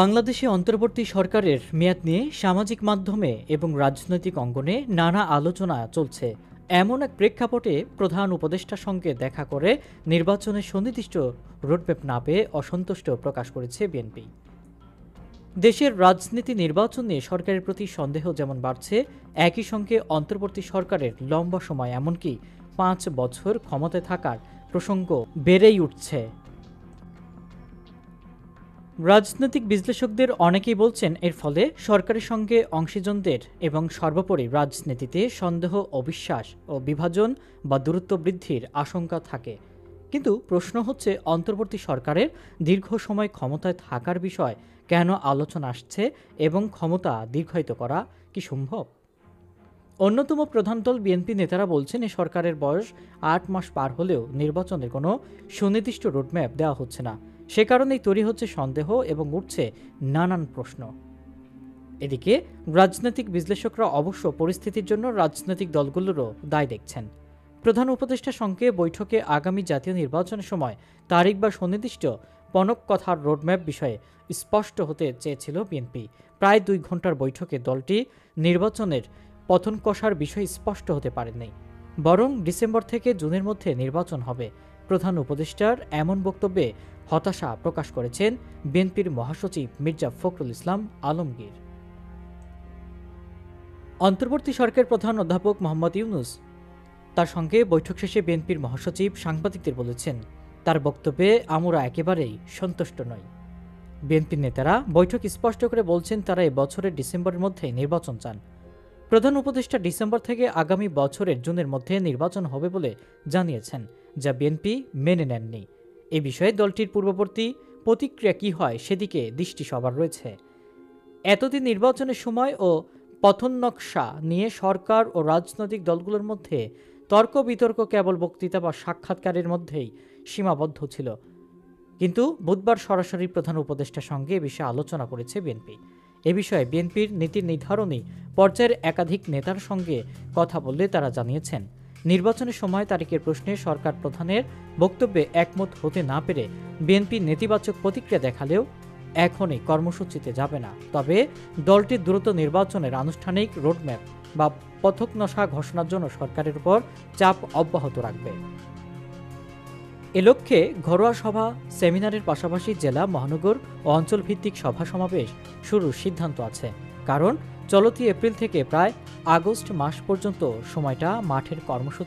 বাংলাদেশে অন্তর্বর্তী সরকারের মেয়াদ নিয়ে সামাজিক মাধ্যমে এবং রাজনৈতিক অঙ্গনে নানা আলোচনা চলছে। এমন এক প্রেক্ষাপটে প্রধান উপদেষ্টার সঙ্গে দেখা করে নির্বাচনে সুনির্দিষ্ট রোডম্যাপ না পেয়ে অসন্তুষ্ট প্রকাশ করেছে বিএনপি। দেশের রাজনীতি নির্বাচন নিয়ে সরকারের প্রতি সন্দেহ যেমন বাড়ছে, একই সঙ্গে অন্তর্বর্তী সরকারের লম্বা সময় এমনকি ৫ বছর ক্ষমতায় থাকার প্রসঙ্গ বেড়েই উঠছে। রাজনৈতিক বিশ্লেষকদের অনেকেই বলছেন এর ফলে সরকারের সঙ্গে অংশীজনদের এবং সর্বোপরি রাজনীতিতে সন্দেহ, অবিশ্বাস ও বিভাজন বা দূরত্ব বৃদ্ধির আশঙ্কা থাকে। কিন্তু প্রশ্ন হচ্ছে, অন্তর্বর্তী সরকারের দীর্ঘ সময় ক্ষমতায় থাকার বিষয় কেন আলোচনা আসছে এবং ক্ষমতা দীর্ঘায়িত করা কি সম্ভব? অন্যতম প্রধান দল বিএনপি নেতারা বলছেন, এই সরকারের বয়স ৮ মাস পার হলেও নির্বাচনের কোনো সুনির্দিষ্ট রোডম্যাপ দেওয়া হচ্ছে না। সে কারণেই তৈরি হচ্ছে সন্দেহ এবং উঠছে নানান প্রশ্ন। এদিকে রাজনৈতিক বিশ্লেষকরা অবশ্য পরিস্থিতির জন্য রাজনৈতিক দলগুলোরও দায় দেখছেন। প্রধান উপদেষ্টার সঙ্গে বৈঠকে আগামী জাতীয় নির্বাচনের সময় তারিখ বা সুনির্দিষ্ট পণক কথার রোডম্যাপ বিষয়ে স্পষ্ট হতে চেয়েছিল বিএনপি। প্রায় ২ ঘন্টার বৈঠকে দলটি নির্বাচনের পথন কষার বিষয় স্পষ্ট হতে পারেনি, বরং ডিসেম্বর থেকে জুনের মধ্যে নির্বাচন হবে। প্রধান উপদেষ্টার এমন বক্তব্যে হতাশা প্রকাশ করেছেন বিএনপির মহাসচিব মির্জা ফখরুল ইসলাম আলমগীর। অন্তর্বর্তী সরকার প্রধান অধ্যাপক মোহাম্মদ ইউনূস তার সঙ্গে বৈঠক শেষে বিএনপির মহাসচিব সাংবাদিকদের বলেছেন, তার বক্তব্যে আমরা একেবারেই সন্তুষ্ট নই। বিএনপির নেতারা বৈঠক স্পষ্ট করে বলছেন, তারা এ বছরের ডিসেম্বরের মধ্যে নির্বাচন চান। প্রধান উপদেষ্টা ডিসেম্বর থেকে আগামী বছরের জুনের মধ্যে নির্বাচন হবে বলে জানিয়েছেন, যা বিএনপি মেনে নেননি। এ বিষয়ে দলটির পূর্ববর্তী প্রতিক্রিয়া কী হয় সেদিকে দৃষ্টি সবার রয়েছে। এতদিন নির্বাচনের সময় ও পথন নকশা নিয়ে সরকার ও রাজনৈতিক দলগুলোর মধ্যে তর্ক বিতর্ক কেবল বক্তৃতা বা সাক্ষাৎকারের মধ্যেই সীমাবদ্ধ ছিল। কিন্তু বুধবার সরাসরি প্রধান উপদেষ্টার সঙ্গে এ বিষয়ে আলোচনা করেছে বিএনপি। এ বিষয়ে বিএনপির নীতি নির্ধারণী পর্যায়ের একাধিক নেতার সঙ্গে কথা বললে তারা জানিয়েছেন, নির্বাচনের সময় তারিখের প্রশ্নে সরকার প্রধানের বক্তব্যে একমত হতে না পেরে বিএনপি নেতিবাচক প্রতিক্রিয়া দেখালেও এখনই কর্মসূচিতে যাবে না। তবে দলটি দ্রুত নির্বাচনের আনুষ্ঠানিক রোডম্যাপ বা পথকনসা ঘোষণার জন্য সরকারের উপর চাপ অব্যাহত রাখবে। এ লক্ষ্যে ঘরোয়া সভা, সেমিনারের পাশাপাশি জেলা, মহানগর ও অঞ্চলভিত্তিক সভা সমাবেশ শুরুর সিদ্ধান্ত আছে। কারণ চলতি এপ্রিল থেকে প্রায় আগস্ট মাস পর্যন্ত সময়টা মাঠের কর্মসূচি